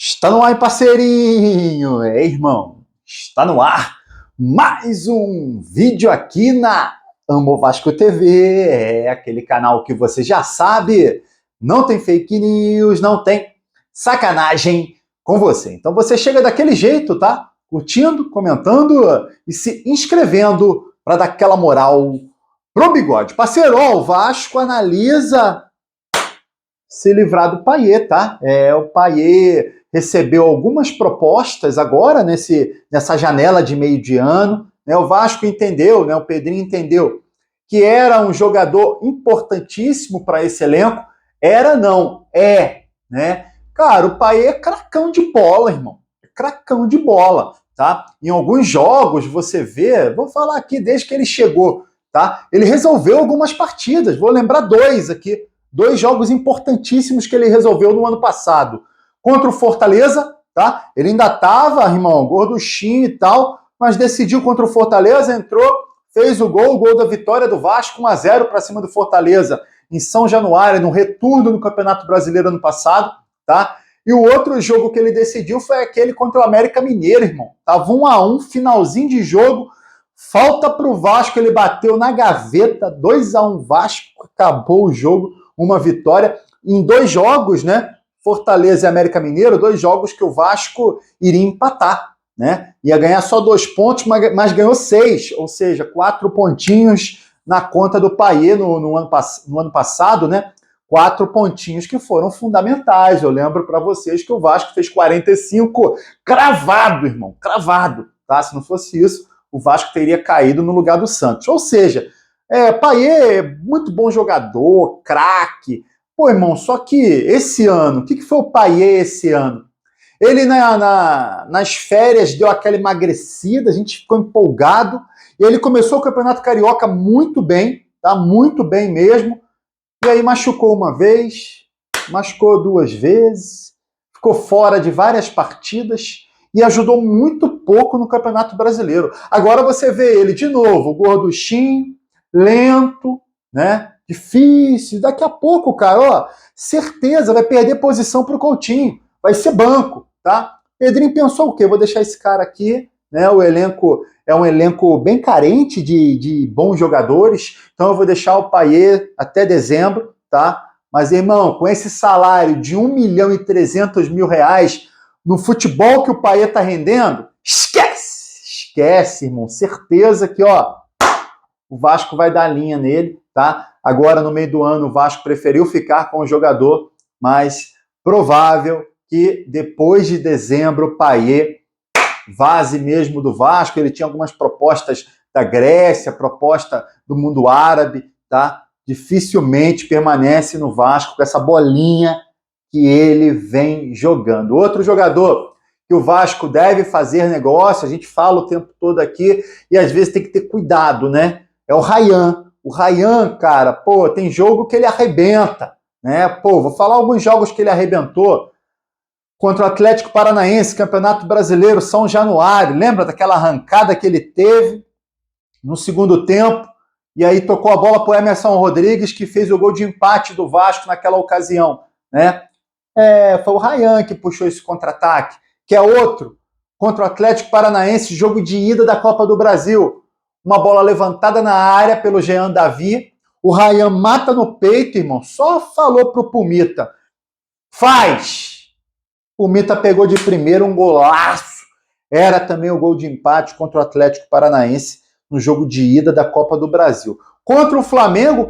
Está no ar, parceirinho! É, irmão, está no ar mais um vídeo aqui na Amo Vasco TV. É aquele canal que você já sabe, não tem fake news, não tem sacanagem com você. Então você chega daquele jeito, tá? Curtindo, comentando e se inscrevendo para dar aquela moral pro bigode. Parceiro, ó, o Vasco analisa se livrar do Payet, tá? O Payet recebeu algumas propostas agora nessa janela de meio de ano, né? O Vasco entendeu, né? O Pedrinho entendeu que era um jogador importantíssimo para esse elenco. Era não, né? Cara, o Payet é cracão de bola, irmão. É cracão de bola, tá? Em alguns jogos você vê, vou falar aqui desde que ele chegou, tá? Ele resolveu algumas partidas, vou lembrar dois aqui. Dois jogos importantíssimos que ele resolveu no ano passado. Contra o Fortaleza, tá? Ele ainda estava, irmão, gorduchinho e tal, mas decidiu contra o Fortaleza, entrou, fez o gol da vitória do Vasco, 1-0 para cima do Fortaleza, em São Januário, no retorno do Campeonato Brasileiro ano passado, tá? E o outro jogo que ele decidiu foi aquele contra o América Mineiro, irmão. Tava 1-1, finalzinho de jogo, falta pro Vasco, ele bateu na gaveta, 2-1 Vasco, acabou o jogo. Uma vitória em dois jogos, né? Fortaleza e América Mineiro, dois jogos que o Vasco iria empatar, né? Ia ganhar só 2 pontos, mas ganhou 6, ou seja, 4 pontinhos na conta do Payet no ano passado, né? 4 pontinhos que foram fundamentais. Eu lembro para vocês que o Vasco fez 45 cravado, irmão, cravado, tá? Se não fosse isso, o Vasco teria caído no lugar do Santos. Ou seja, Payet, muito bom jogador, craque. Pô, irmão, só que esse ano, o que foi o Payet esse ano? Ele nas férias deu aquela emagrecida, a gente ficou empolgado, e ele começou o Campeonato Carioca muito bem, tá? Muito bem mesmo, e aí machucou uma vez, machucou 2 vezes, ficou fora de várias partidas, e ajudou muito pouco no Campeonato Brasileiro. Agora você vê ele de novo, gorduchinho, lento, né? Difícil. Daqui a pouco, cara, ó, certeza vai perder posição pro Coutinho. Vai ser banco, tá? Pedrinho pensou o quê? Vou deixar esse cara aqui, né? O elenco é um elenco bem carente de bons jogadores, então eu vou deixar o Payet até dezembro, tá? Mas, irmão, com esse salário de 1.300.000 reais no futebol que o Payet tá rendendo, esquece, irmão. Certeza que, ó, o Vasco vai dar linha nele, tá? Agora, no meio do ano, o Vasco preferiu ficar com o jogador, mas provável que depois de dezembro o Payet vaze mesmo do Vasco. Ele tinha algumas propostas da Grécia, proposta do mundo árabe, tá? Dificilmente permanece no Vasco com essa bolinha que ele vem jogando. Outro jogador que o Vasco deve fazer negócio, a gente fala o tempo todo aqui, e às vezes tem que ter cuidado, né? É o Ryan. O Ryan, cara, pô, tem jogo que ele arrebenta, né? Pô, vou falar alguns jogos que ele arrebentou. Contra o Atlético Paranaense, Campeonato Brasileiro, São Januário. Lembra daquela arrancada que ele teve no segundo tempo? E aí tocou a bola pro Emerson Rodrigues, que fez o gol de empate do Vasco naquela ocasião, né? Foi o Ryan que puxou esse contra-ataque, que é outro. Contra o Atlético Paranaense, jogo de ida da Copa do Brasil. Uma bola levantada na área pelo Jean Davi. O Ryan mata no peito, irmão. Só falou pro Pumita. Faz! Pumita pegou de primeiro um golaço. Era também o gol de empate contra o Atlético Paranaense no jogo de ida da Copa do Brasil. Contra o Flamengo,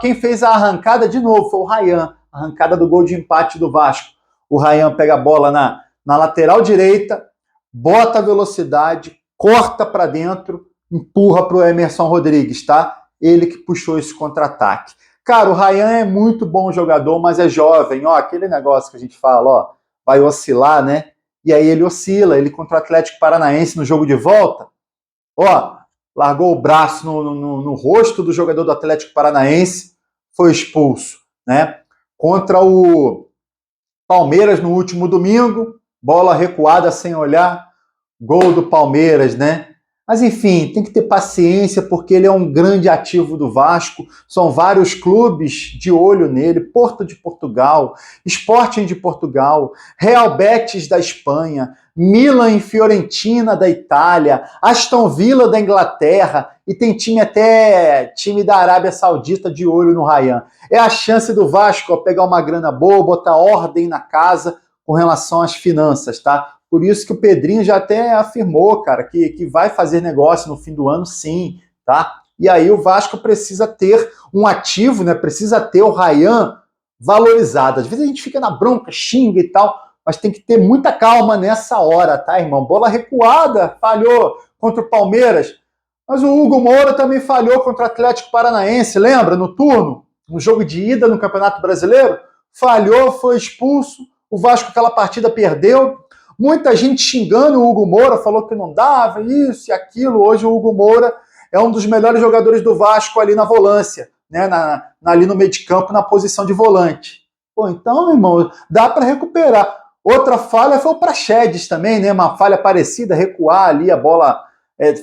quem fez a arrancada de novo foi o Ryan. Arrancada do gol de empate do Vasco. O Ryan pega a bola na lateral direita, bota a velocidade, corta para dentro, empurra para o Emerson Rodrigues, tá? Ele que puxou esse contra-ataque. Cara, o Ryan é muito bom jogador, mas é jovem, ó, aquele negócio que a gente fala, ó, vai oscilar, né? E aí ele oscila, ele contra o Atlético Paranaense no jogo de volta, ó, largou o braço no rosto do jogador do Atlético Paranaense, foi expulso, né? Contra o Palmeiras no último domingo, bola recuada sem olhar, gol do Palmeiras, né? Mas, enfim, tem que ter paciência, porque ele é um grande ativo do Vasco. São vários clubes de olho nele. Porto de Portugal, Sporting de Portugal, Real Betis da Espanha, Milan e Fiorentina da Itália, Aston Villa da Inglaterra, e tem time da Arábia Saudita de olho no Ryan. É a chance do Vasco pegar uma grana boa, botar ordem na casa com relação às finanças, tá? Por isso que o Pedrinho já até afirmou, cara, que vai fazer negócio no fim do ano, sim, tá? E aí o Vasco precisa ter um ativo, né? Precisa ter o Ryan valorizado. Às vezes a gente fica na bronca, xinga e tal, mas tem que ter muita calma nessa hora, tá, irmão? Bola recuada, falhou contra o Palmeiras, mas o Hugo Moura também falhou contra o Atlético Paranaense, lembra? No turno, no jogo de ida no Campeonato Brasileiro, falhou, foi expulso, o Vasco aquela partida perdeu. Muita gente xingando o Hugo Moura, falou que não dava, isso e aquilo. Hoje o Hugo Moura é um dos melhores jogadores do Vasco ali na volância, né? Ali no meio de campo, na posição de volante. Pô, então, irmão, dá para recuperar. Outra falha foi o Praxedes também, né? Uma falha parecida, recuar ali, a bola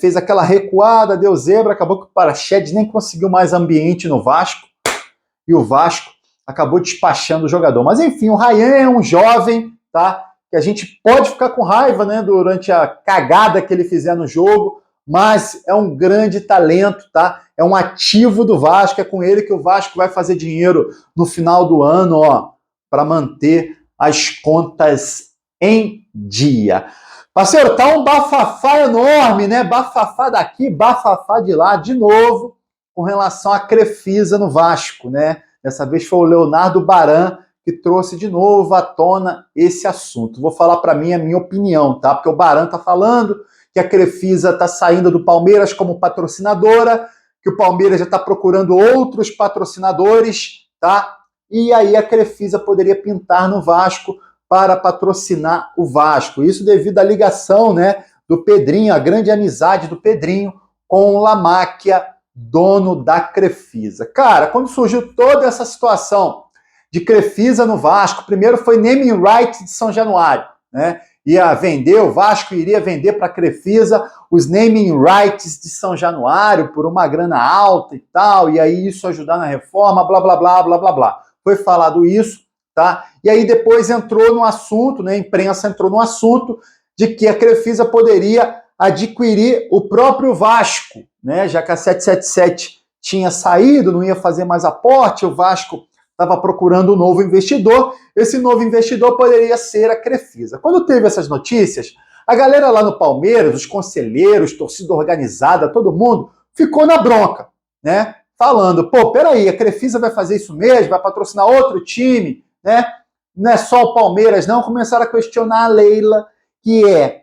fez aquela recuada, deu zebra, acabou que o Praxedes nem conseguiu mais ambiente no Vasco, e o Vasco acabou despachando o jogador. Mas enfim, o Ryan é um jovem, tá? Que a gente pode ficar com raiva, né, durante a cagada que ele fizer no jogo, mas é um grande talento, tá? É um ativo do Vasco, é com ele que o Vasco vai fazer dinheiro no final do ano, ó, para manter as contas em dia. Parceiro, tá um bafafá enorme, né? Bafafá daqui, bafafá de lá, de novo, com relação à Crefisa no Vasco, né? Dessa vez foi o Leonardo Baran que trouxe de novo à tona esse assunto. Vou falar para mim a minha opinião, tá? Porque o Baran tá falando que a Crefisa tá saindo do Palmeiras como patrocinadora, que o Palmeiras já está procurando outros patrocinadores, tá? E aí a Crefisa poderia pintar no Vasco para patrocinar o Vasco. Isso devido à ligação, né, do Pedrinho, a grande amizade do Pedrinho com o Lamáquia, dono da Crefisa. Cara, quando surgiu toda essa situação de Crefisa no Vasco, primeiro foi naming rights de São Januário, né? Ia vender, o Vasco iria vender para a Crefisa os naming rights de São Januário por uma grana alta e tal, e aí isso ajudar na reforma, blá, blá, blá, blá, blá, blá. Foi falado isso, tá? E aí depois entrou no assunto, né? A imprensa entrou no assunto de que a Crefisa poderia adquirir o próprio Vasco, né? Já que a 777 tinha saído, não ia fazer mais aporte, o Vasco estava procurando um novo investidor, esse novo investidor poderia ser a Crefisa. Quando teve essas notícias, a galera lá no Palmeiras, os conselheiros, torcida organizada, todo mundo, ficou na bronca, né? Falando, pô, peraí, a Crefisa vai fazer isso mesmo? Vai patrocinar outro time, né? Não é só o Palmeiras, não. Começaram a questionar a Leila, que é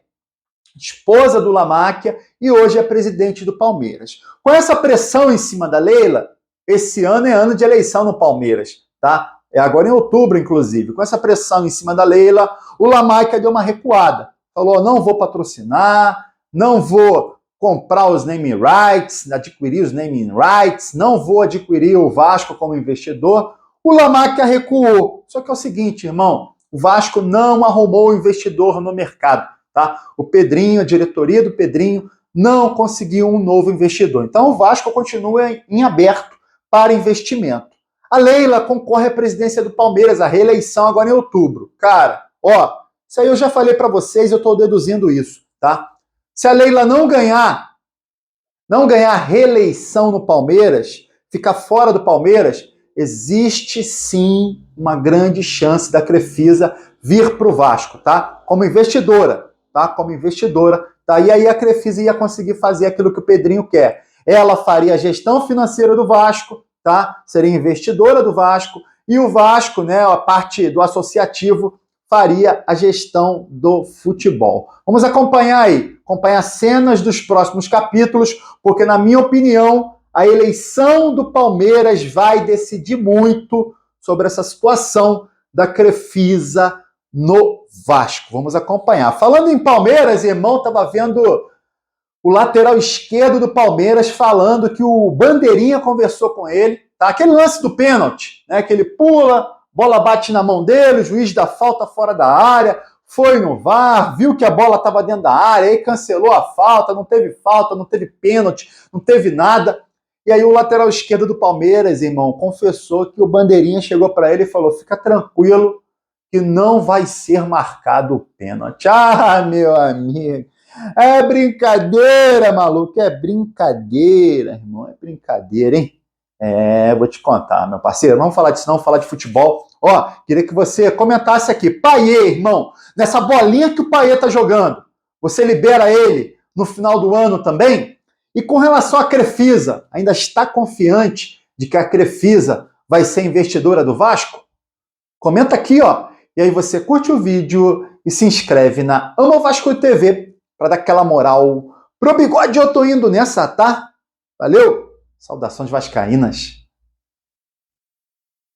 esposa do Lamáquia e hoje é presidente do Palmeiras. Com essa pressão em cima da Leila, esse ano é ano de eleição no Palmeiras, tá? É agora em outubro, inclusive. Com essa pressão em cima da Leila, o Lamáquia deu uma recuada. Falou, não vou patrocinar, não vou comprar os naming rights, adquirir os naming rights, não vou adquirir o Vasco como investidor. O Lamáquia recuou. Só que é o seguinte, irmão, o Vasco não arrumou investidor no mercado, tá? O Pedrinho, a diretoria do Pedrinho, não conseguiu um novo investidor. Então o Vasco continua em aberto para investimento. A Leila concorre à presidência do Palmeiras, a reeleição agora em outubro. Cara, ó, isso aí eu já falei para vocês, eu estou deduzindo isso, tá? Se a Leila não ganhar reeleição no Palmeiras, ficar fora do Palmeiras, existe sim uma grande chance da Crefisa vir para o Vasco, tá? Como investidora, tá? Como investidora, tá? E aí a Crefisa ia conseguir fazer aquilo que o Pedrinho quer. Ela faria a gestão financeira do Vasco, tá? Seria investidora do Vasco, e o Vasco, né, a parte do associativo, faria a gestão do futebol. Vamos acompanhar aí, acompanhar cenas dos próximos capítulos, porque, na minha opinião, a eleição do Palmeiras vai decidir muito sobre essa situação da Crefisa no Vasco. Vamos acompanhar. Falando em Palmeiras, irmão, estava vendo o lateral esquerdo do Palmeiras falando que o Bandeirinha conversou com ele, tá? Aquele lance do pênalti, né? Que ele pula, bola bate na mão dele, o juiz dá falta fora da área, foi no VAR, viu que a bola estava dentro da área, aí cancelou a falta, não teve pênalti, não teve nada. E aí o lateral esquerdo do Palmeiras, irmão, confessou que o Bandeirinha chegou para ele e falou: fica tranquilo que não vai ser marcado o pênalti. Ah, meu amigo, é brincadeira, maluco, é brincadeira, irmão, é brincadeira, hein? Vou te contar, meu parceiro. Vamos falar disso não, vamos falar de futebol. Ó, queria que você comentasse aqui. Payet, irmão, nessa bolinha que o Payet tá jogando, você libera ele no final do ano também? E com relação à Crefisa, ainda está confiante de que a Crefisa vai ser investidora do Vasco? Comenta aqui, ó. E aí você curte o vídeo e se inscreve na Amo Vasco TV para dar aquela moral pro bigode. Eu tô indo nessa, tá? Valeu! Saudações vascaínas.